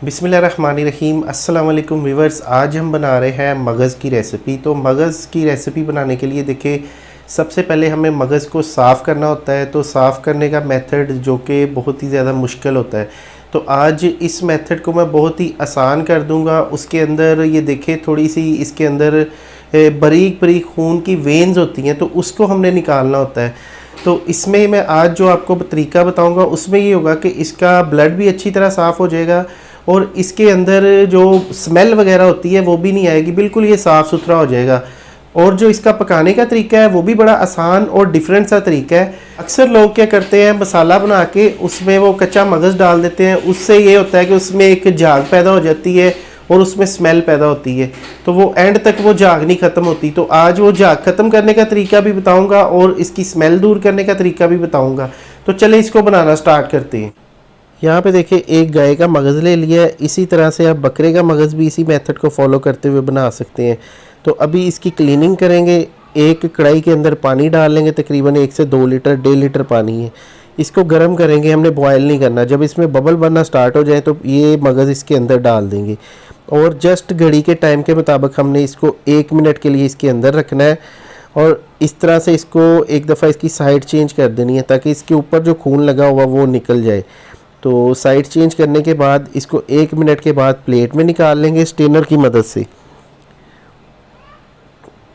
बिस्मिल्लाहिर्रहमानिर्रहीम। अस्सलाम वालेकुम व्यूअर्स। आज हम बना रहे हैं मगज़ की रेसिपी। तो मगज़ की रेसिपी बनाने के लिए देखिए, सबसे पहले हमें मगज़ को साफ़ करना होता है। तो साफ़ करने का मेथड जो कि बहुत ही ज़्यादा मुश्किल होता है, तो आज इस मेथड को मैं बहुत ही आसान कर दूंगा। उसके अंदर ये देखिए, थोड़ी सी इसके अंदर बारीक बारीक खून की वेन्स होती हैं, तो उसको हमने निकालना होता है। तो इसमें मैं आज जो आपको तरीका बताऊंगा उसमें ये होगा कि इसका ब्लड भी अच्छी तरह साफ़ हो जाएगा और इसके अंदर जो स्मेल वगैरह होती है वो भी नहीं आएगी, बिल्कुल ये साफ़ सुथरा हो जाएगा। और जो इसका पकाने का तरीका है वो भी बड़ा आसान और डिफरेंट सा तरीका है। अक्सर लोग क्या करते हैं, मसाला बना के उसमें वो कच्चा मगज़ डाल देते हैं। उससे ये होता है कि उसमें एक झाग पैदा हो जाती है और उसमें स्मेल पैदा होती है, तो वो एंड तक वो झाग नहीं ख़त्म होती। तो आज वो झाग ख़त्म करने का तरीका भी बताऊँगा और इसकी स्मेल दूर करने का तरीका भी बताऊँगा। तो चले इसको बनाना स्टार्ट करते हैं। यहाँ पे देखिए, एक गाय का मगज़ ले लिया है। इसी तरह से आप बकरे का मगज़ भी इसी मेथड को फॉलो करते हुए बना सकते हैं। तो अभी इसकी क्लीनिंग करेंगे। एक कढ़ाई के अंदर पानी डाल लेंगे, तकरीबन 1 से 2 लीटर, 1.5 लीटर पानी है। इसको गर्म करेंगे, हमने बॉयल नहीं करना। जब इसमें बबल बनना स्टार्ट हो जाए तो ये मगज़ इसके अंदर डाल देंगे और जस्ट घड़ी के टाइम के मुताबिक हमने इसको 1 मिनट के लिए इसके अंदर रखना है। और इस तरह से इसको एक दफ़ा इसकी साइड चेंज कर देनी है ताकि इसके ऊपर जो खून लगा हुआ वो निकल जाए। तो साइड चेंज करने के बाद इसको 1 मिनट के बाद प्लेट में निकाल लेंगे स्टेनर की मदद से।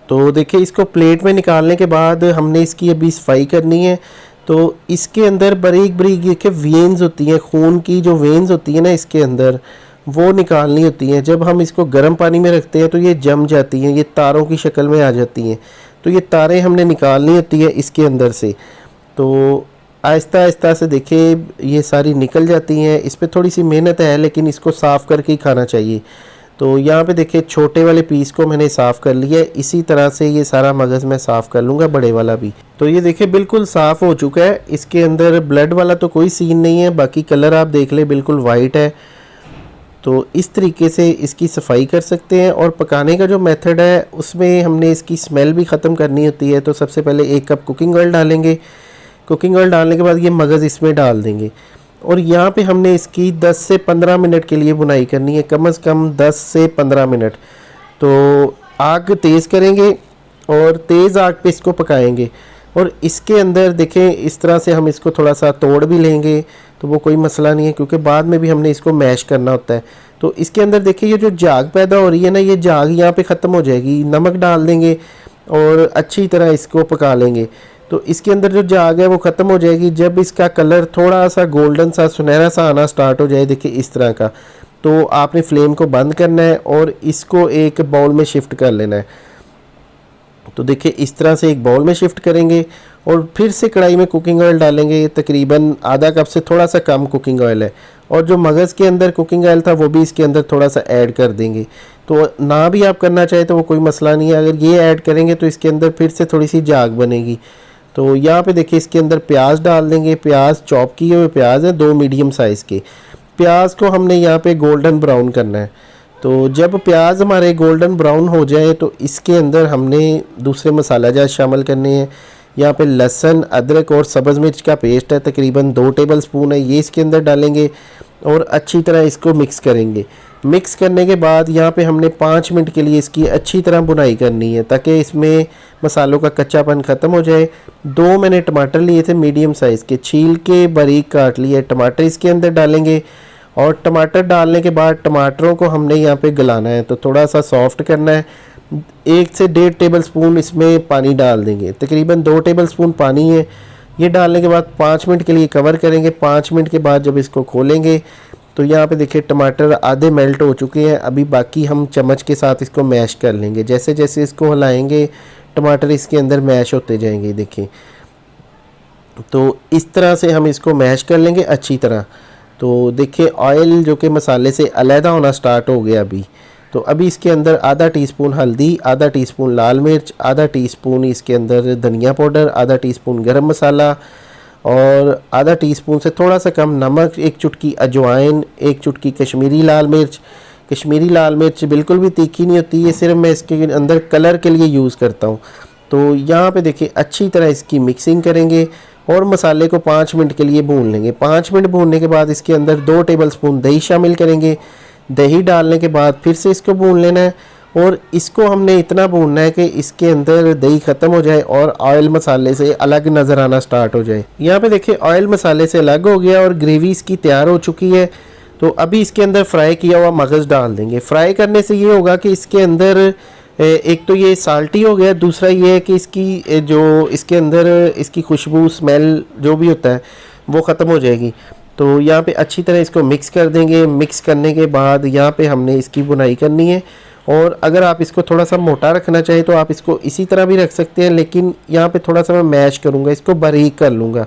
तो देखिए, इसको प्लेट में निकालने के बाद हमने इसकी अभी सफाई करनी है। तो इसके अंदर बारीक बारीक देखिए वेन्स होती हैं, खून की जो वेन्स होती है ना इसके अंदर, वो निकालनी होती हैं। जब हम इसको गर्म पानी में रखते हैं तो ये जम जाती हैं, ये तारों की शक्ल में आ जाती हैं। तो ये तारें हमने निकालनी होती है इसके अंदर से। तो आहिस्ता आहिस्ता से देखिए ये सारी निकल जाती हैं। इस पर थोड़ी सी मेहनत है लेकिन इसको साफ़ करके ही खाना चाहिए। तो यहाँ पे देखिए, छोटे वाले पीस को मैंने साफ़ कर लिया है। इसी तरह से ये सारा मगज़ मैं साफ़ कर लूँगा, बड़े वाला भी। तो ये देखिए बिल्कुल साफ़ हो चुका है। इसके अंदर ब्लड वाला तो कोई सीन नहीं है, बाकी कलर आप देख ले बिल्कुल वाइट है। तो इस तरीके से इसकी सफाई कर सकते हैं। और पकाने का जो मेथड है उसमें हमने इसकी स्मेल भी ख़त्म करनी होती है। तो सबसे पहले 1 कप कुकिंग ऑयल डालेंगे। कुकिंग ऑयल डालने के बाद ये मगज़ इसमें डाल देंगे और यहाँ पे हमने इसकी 10 से 15 मिनट के लिए बुनाई करनी है, कम से कम 10 से 15 मिनट। तो आग तेज़ करेंगे और तेज़ आग पे इसको पकाएंगे। और इसके अंदर देखें, इस तरह से हम इसको थोड़ा सा तोड़ भी लेंगे तो वो कोई मसला नहीं है, क्योंकि बाद में भी हमने इसको मैश करना होता है। तो इसके अंदर देखिए, ये जो झाग पैदा हो रही है ना, ये झाग यहाँ पे ख़त्म हो जाएगी। नमक डाल देंगे और अच्छी तरह इसको पका लेंगे। तो इसके अंदर जो झाग है वो ख़त्म हो जाएगी। जब इसका कलर थोड़ा सा गोल्डन सा, सुनहरा सा आना स्टार्ट हो जाए, देखिए इस तरह का, तो आपने फ्लेम को बंद करना है और इसको एक बाउल में शिफ्ट कर लेना है। तो देखिए इस तरह से एक बाउल में शिफ्ट करेंगे और फिर से कढ़ाई में कुकिंग ऑयल डालेंगे। तकरीबन आधा कप से थोड़ा सा कम कुकिंग ऑयल है। और जो मगज़ के अंदर कुकिंग ऑयल था वो भी इसके अंदर थोड़ा सा ऐड कर देंगे। तो ना भी आप करना चाहें तो वो कोई मसला नहीं है, अगर ये ऐड करेंगे तो इसके अंदर फिर से थोड़ी सी झाग बनेगी। तो यहाँ पे देखिए, इसके अंदर प्याज डाल देंगे। प्याज चॉप किए हुए प्याज हैं, 2 मीडियम साइज़ के। प्याज को हमने यहाँ पे गोल्डन ब्राउन करना है। तो जब प्याज हमारे गोल्डन ब्राउन हो जाए तो इसके अंदर हमने दूसरे मसाला जात शामिल करने हैं। यहाँ पे लहसुन, अदरक और सब्ज़ मिर्च का पेस्ट है, तकरीबन 2 टेबल स्पून है, ये इसके अंदर डालेंगे और अच्छी तरह इसको मिक्स करेंगे। मिक्स करने के बाद यहाँ पे हमने 5 मिनट के लिए इसकी अच्छी तरह बुनाई करनी है ताकि इसमें मसालों का कच्चापन ख़त्म हो जाए। 2 मैंने टमाटर लिए थे मीडियम साइज़ के, छील के बारीक काट लिए। टमाटर इसके अंदर डालेंगे और टमाटर डालने के बाद टमाटरों को हमने यहाँ पे गलाना है, तो थोड़ा सा सॉफ्ट करना है। 1 से 1.5 टेबल स्पून इसमें पानी डाल देंगे, तकरीबन 2 टेबल स्पून पानी है। ये डालने के बाद 5 मिनट के लिए कवर करेंगे। 5 मिनट के बाद जब इसको खोलेंगे तो यहाँ पे देखिए टमाटर आधे मेल्ट हो चुके हैं। अभी बाकी हम चम्मच के साथ इसको मैश कर लेंगे। जैसे जैसे इसको हिलाएंगे टमाटर इसके अंदर मैश होते जाएंगे, देखिए। तो इस तरह से हम इसको मैश कर लेंगे अच्छी तरह। तो देखिए ऑयल जो कि मसाले से अलहदा होना स्टार्ट हो गया अभी। तो अभी इसके अंदर आधा टीस्पून हल्दी, आधा टीस्पून लाल मिर्च, आधा टीस्पून इसके अंदर धनिया पाउडर, आधा टीस्पून गरम मसाला और आधा टीस्पून से थोड़ा सा कम नमक, 1 चुटकी अजवाइन, 1 चुटकी कश्मीरी लाल मिर्च। कश्मीरी लाल मिर्च बिल्कुल भी तीखी नहीं होती, ये सिर्फ मैं इसके अंदर कलर के लिए यूज़ करता हूँ। तो यहाँ पे देखिए अच्छी तरह इसकी मिक्सिंग करेंगे और मसाले को 5 मिनट के लिए भून लेंगे। 5 मिनट भूनने के बाद इसके अंदर 2 टेबलस्पून दही शामिल करेंगे। दही डालने के बाद फिर से इसको भून लेना है और इसको हमने इतना भूनना है कि इसके अंदर दही ख़त्म हो जाए और ऑयल मसाले से अलग नज़र आना स्टार्ट हो जाए। यहाँ पे देखिए ऑयल मसाले से अलग हो गया और ग्रेवी इसकी तैयार हो चुकी है। तो अभी इसके अंदर फ्राई किया हुआ मगज़ डाल देंगे। फ्राई करने से ये होगा कि इसके अंदर एक तो ये साल्टी हो गया, दूसरा ये है कि इसकी जो इसके अंदर इसकी खुशबू स्मेल जो भी होता है वो ख़त्म हो जाएगी। तो यहाँ पे अच्छी तरह इसको मिक्स कर देंगे। मिक्स करने के बाद यहाँ पे हमने इसकी बुनाई करनी है और अगर आप इसको थोड़ा सा मोटा रखना चाहें तो आप इसको इसी तरह भी रख सकते हैं, लेकिन यहाँ पे थोड़ा सा मैं मैश करूँगा, इसको बारीक कर लूँगा।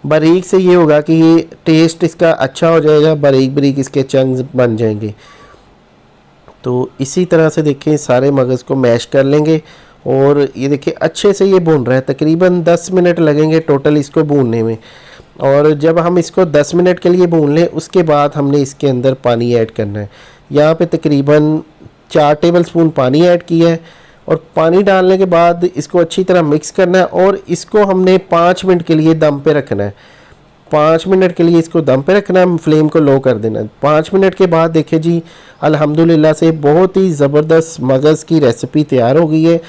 बारीक से ये होगा कि ये टेस्ट इसका अच्छा हो जाएगा, बारीक बारीक इसके चंक्स बन जाएंगे। तो इसी तरह से देखें सारे मगज़ को मैश कर लेंगे और ये देखिए अच्छे से ये भून रहा है। तकरीबन 10 मिनट लगेंगे टोटल इसको भूनने में। और जब हम इसको 10 मिनट के लिए भून लें उसके बाद हमने इसके अंदर पानी ऐड करना है। यहाँ पे तकरीबन 4 टेबलस्पून पानी ऐड किया है और पानी डालने के बाद इसको अच्छी तरह मिक्स करना है और इसको हमने 5 मिनट के लिए दम पे रखना है। 5 मिनट के लिए इसको दम पे रखना है, फ्लेम को लो कर देना है। 5 मिनट के बाद देखिए जी अल्हम्दुलिल्लाह से बहुत ही ज़बरदस्त मगज़ की रेसिपी तैयार हो गई है।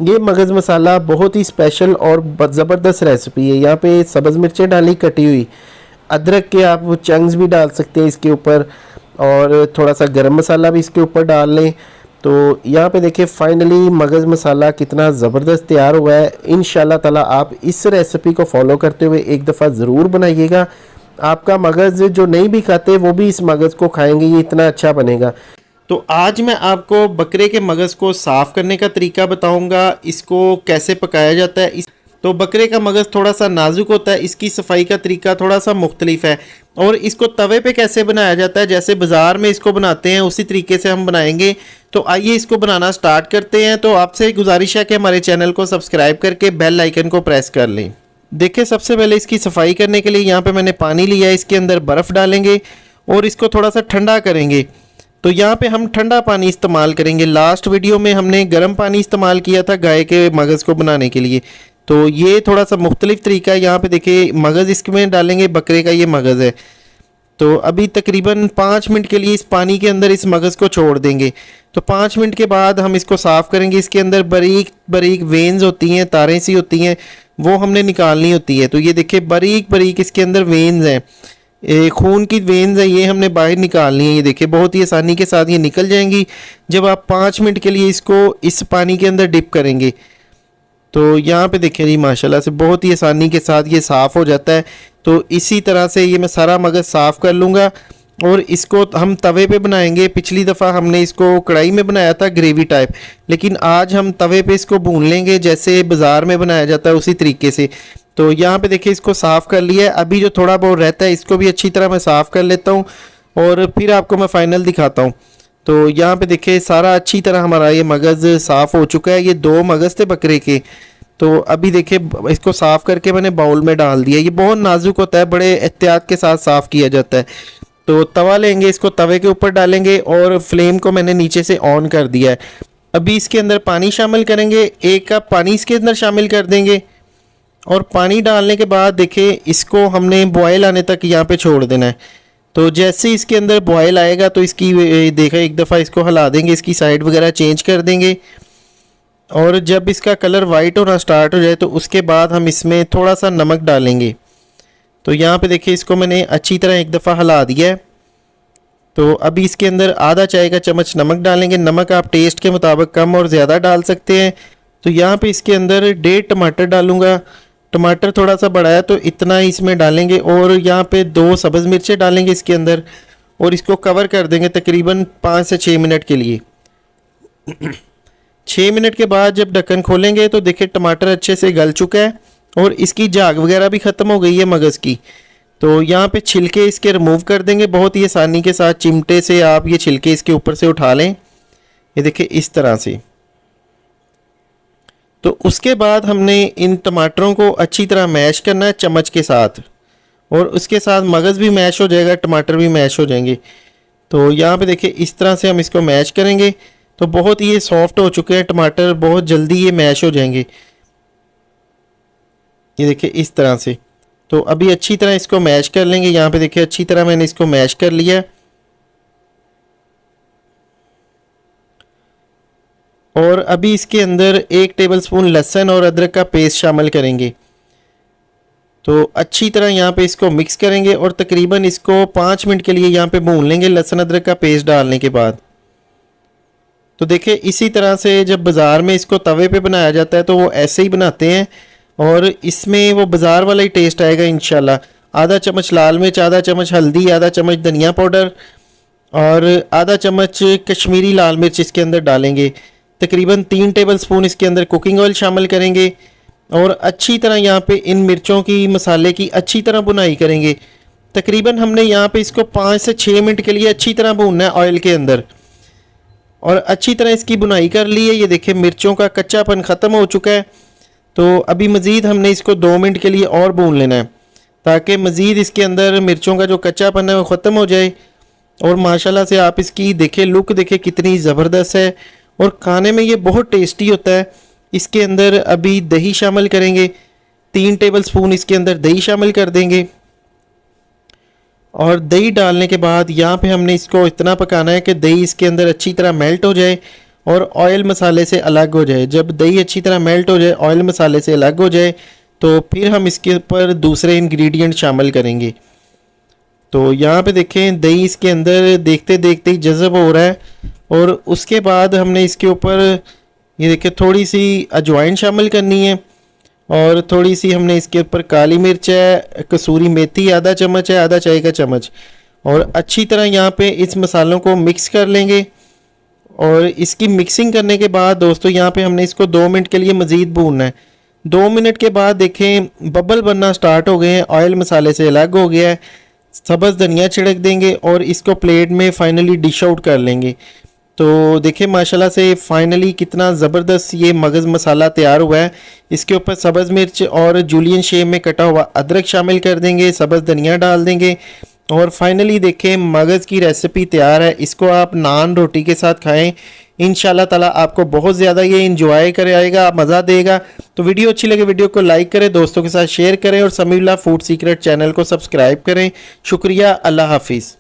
ये मगज़ मसाला बहुत ही स्पेशल और ज़बरदस्त रेसिपी है। यहाँ पे सब्ज़ मिर्चें डाली कटी हुई, अदरक के आप चंक्स भी डाल सकते हैं इसके ऊपर और थोड़ा सा गरम मसाला भी इसके ऊपर डाल लें। तो यहाँ पे देखिए फाइनली मगज़ मसाला कितना ज़बरदस्त तैयार हुआ है। इंशाल्लाह ताला आप इस रेसिपी को फॉलो करते हुए एक दफ़ा ज़रूर बनाइएगा। आपका मगज़ जो नहीं भी खाते वो भी इस मगज़ को खाएंगे, ये इतना अच्छा बनेगा। तो आज मैं आपको बकरे के मगज़ को साफ़ करने का तरीका बताऊंगा, इसको कैसे पकाया जाता है। तो बकरे का मगज़ थोड़ा सा नाजुक होता है, इसकी सफाई का तरीका थोड़ा सा मुख्तलिफ है और इसको तवे पे कैसे बनाया जाता है जैसे बाज़ार में इसको बनाते हैं उसी तरीके से हम बनाएंगे। तो आइए इसको बनाना स्टार्ट करते हैं। तो आपसे गुजारिश है कि हमारे चैनल को सब्सक्राइब करके बेल आइकन को प्रेस कर लें। देखिए सबसे पहले इसकी सफाई करने के लिए यहाँ पे मैंने पानी लिया है, इसके अंदर बर्फ़ डालेंगे और इसको थोड़ा सा ठंडा करेंगे। तो यहाँ पे हम ठंडा पानी इस्तेमाल करेंगे। लास्ट वीडियो में हमने गर्म पानी इस्तेमाल किया था गाय के मगज़ को बनाने के लिए, तो ये थोड़ा सा मुख्तलिफ तरीका है। यहाँ पे देखिए मगज़ इसमें डालेंगे, बकरे का ये मगज़ है। तो अभी तकरीबन 5 मिनट के लिए इस पानी के अंदर इस मगज़ को छोड़ देंगे। तो 5 मिनट के बाद हम इसको साफ़ करेंगे। इसके अंदर बारीक बारीक वेन्स होती हैं, तारें सी होती हैं, वो हमने निकालनी होती है। तो ये देखिए बारीक बारीक इसके अंदर वेन्स हैं, खून की वेन्स है, ये हमने बाहर निकालनी है। ये देखिए बहुत ही आसानी के साथ ये निकल जाएंगी जब आप 5 मिनट के लिए इसको इस पानी के अंदर डिप करेंगे। तो यहाँ पे देखिए जी माशाल्लाह से बहुत ही आसानी के साथ ये साफ़ हो जाता है। तो इसी तरह से ये मैं सारा मगज़ साफ़ कर लूँगा और इसको हम तवे पे बनाएंगे। पिछली दफ़ा हमने इसको कढ़ाई में बनाया था ग्रेवी टाइप, लेकिन आज हम तवे पे इसको भून लेंगे जैसे बाज़ार में बनाया जाता है उसी तरीके से। तो यहाँ पे देखिए इसको साफ़ कर लिया है। अभी जो थोड़ा बहुत रहता है इसको भी अच्छी तरह मैं साफ़ कर लेता हूँ और फिर आपको मैं फ़ाइनल दिखाता हूँ। तो यहाँ पे देखिए सारा अच्छी तरह हमारा ये मगज़ साफ़ हो चुका है। ये 2 मगज़ थे बकरे के। तो अभी देखिए इसको साफ़ करके मैंने बाउल में डाल दिया। ये बहुत नाजुक होता है, बड़े एहतियात के साथ साफ़ किया जाता है। तो तवा लेंगे, इसको तवे के ऊपर डालेंगे और फ्लेम को मैंने नीचे से ऑन कर दिया है। अभी इसके अंदर पानी शामिल करेंगे, 1 कप पानी इसके अंदर शामिल कर देंगे और पानी डालने के बाद देखिए इसको हमने बॉयल आने तक यहाँ पे छोड़ देना है। तो जैसे इसके अंदर बॉयल आएगा तो इसकी देखा एक दफ़ा इसको हिला देंगे, इसकी साइड वगैरह चेंज कर देंगे और जब इसका कलर वाइट होना स्टार्ट हो जाए तो उसके बाद हम इसमें थोड़ा सा नमक डालेंगे। तो यहाँ पे देखिए इसको मैंने अच्छी तरह एक दफ़ा हिला दिया है। तो अभी इसके अंदर आधा चाय का चम्मच नमक डालेंगे। नमक आप टेस्ट के मुताबिक कम और ज़्यादा डाल सकते हैं। तो यहाँ पे इसके अंदर 1.5 टमाटर डालूँगा। टमाटर थोड़ा सा बड़ा है तो इतना ही इसमें डालेंगे और यहाँ पे 2 सब्ज़ मिर्चें डालेंगे इसके अंदर और इसको कवर कर देंगे तकरीबन 5 से 6 मिनट के लिए। 6 मिनट के बाद जब ढक्कन खोलेंगे तो देखिए टमाटर अच्छे से गल चुका है और इसकी झाग वगैरह भी ख़त्म हो गई है मगज़ की। तो यहाँ पे छिलके इसके रिमूव कर देंगे बहुत ही आसानी के साथ। चिमटे से आप ये छिलके इसके ऊपर से उठा लें, ये देखिए इस तरह से। तो उसके बाद हमने इन टमाटरों को अच्छी तरह मैश करना है चम्मच के साथ और उसके साथ मगज़ भी मैश हो जाएगा, टमाटर भी मैश हो जाएंगे। तो यहाँ पे देखिए इस तरह से हम इसको मैश करेंगे। तो बहुत ये सॉफ्ट हो चुके हैं टमाटर, बहुत जल्दी ये मैश हो जाएंगे। ये देखिए इस तरह से। तो अभी अच्छी तरह इसको मैश कर लेंगे। यहाँ पे देखिए अच्छी तरह मैंने इसको मैश कर लिया। और अभी इसके अंदर 1 टेबलस्पून लहसुन और अदरक का पेस्ट शामिल करेंगे। तो अच्छी तरह यहाँ पे इसको मिक्स करेंगे और तकरीबन इसको 5 मिनट के लिए यहाँ पे भून लेंगे लहसुन अदरक का पेस्ट डालने के बाद। तो देखिए इसी तरह से जब बाज़ार में इसको तवे पे बनाया जाता है तो वो ऐसे ही बनाते हैं और इसमें वो बाज़ार वाला ही टेस्ट आएगा इंशाल्लाह। आधा चम्मच लाल मिर्च, आधा चम्मच हल्दी, आधा चम्मच धनिया पाउडर और आधा चम्मच कश्मीरी लाल मिर्च इसके अंदर डालेंगे। तकरीबन 3 टेबलस्पून इसके अंदर कुकिंग ऑयल शामिल करेंगे और अच्छी तरह यहाँ पे इन मिर्चों की मसाले की अच्छी तरह भुनाई करेंगे। तकरीबन हमने यहाँ पे इसको 5 से 6 मिनट के लिए अच्छी तरह भूनना है ऑयल के अंदर और अच्छी तरह इसकी भुनाई कर ली है। ये देखिए मिर्चों का कच्चापन ख़त्म हो चुका है। तो अभी मज़ीद हमने इसको 2 मिनट के लिए और भून लेना है ताकि मज़ीद इसके अंदर मिर्चों का जो कच्चापन है वो ख़त्म हो जाए। और माशाल्लाह से आप इसकी देखें लुक देखें कितनी ज़बरदस्त है और खाने में ये बहुत टेस्टी होता है। इसके अंदर अभी दही शामिल करेंगे, 3 टेबलस्पून इसके अंदर दही शामिल कर देंगे और दही डालने के बाद यहाँ पे हमने इसको इतना पकाना है कि दही इसके अंदर अच्छी तरह मेल्ट हो जाए और ऑयल मसाले से अलग हो जाए। जब दही अच्छी तरह मेल्ट हो जाए, ऑयल मसाले से अलग हो जाए, तो फिर हम इसके ऊपर दूसरे इंग्रेडिएंट शामिल करेंगे। तो यहाँ पे देखें दही इसके अंदर देखते देखते ही जज़ब हो रहा है और उसके बाद हमने इसके ऊपर ये देखिए थोड़ी सी अजवाइन शामिल करनी है और थोड़ी सी हमने इसके ऊपर काली मिर्च है, कसूरी मेथी आधा चम्मच है, आधा चाय का चम्मच, और अच्छी तरह यहाँ पे इस मसालों को मिक्स कर लेंगे। और इसकी मिक्सिंग करने के बाद दोस्तों यहाँ पे हमने इसको 2 मिनट के लिए मज़ीद भूनना है। 2 मिनट के बाद देखें बबल बनना स्टार्ट हो गए हैं, ऑयल मसाले से अलग हो गया है। सब्ज़ धनिया छिड़क देंगे और इसको प्लेट में फाइनली डिश आउट कर लेंगे। तो देखिए माशाल्लाह से फाइनली कितना ज़बरदस्त ये मगज़ मसाला तैयार हुआ है। इसके ऊपर सब्ज़ मिर्च और जूलियन शेप में कटा हुआ अदरक शामिल कर देंगे, सब्ज़ धनिया डाल देंगे और फाइनली देखें मगज़ की रेसिपी तैयार है। इसको आप नान रोटी के साथ खाएं, इंशाल्लाह ताला आपको बहुत ज़्यादा ये इंजॉय कराएगा, मज़ा देगा। तो वीडियो अच्छी लगे वीडियो को लाइक करें, दोस्तों के साथ शेयर करें और समीउल्लाह फूड सीक्रेट चैनल को सब्सक्राइब करें। शुक्रिया, अल्लाह हाफिज़।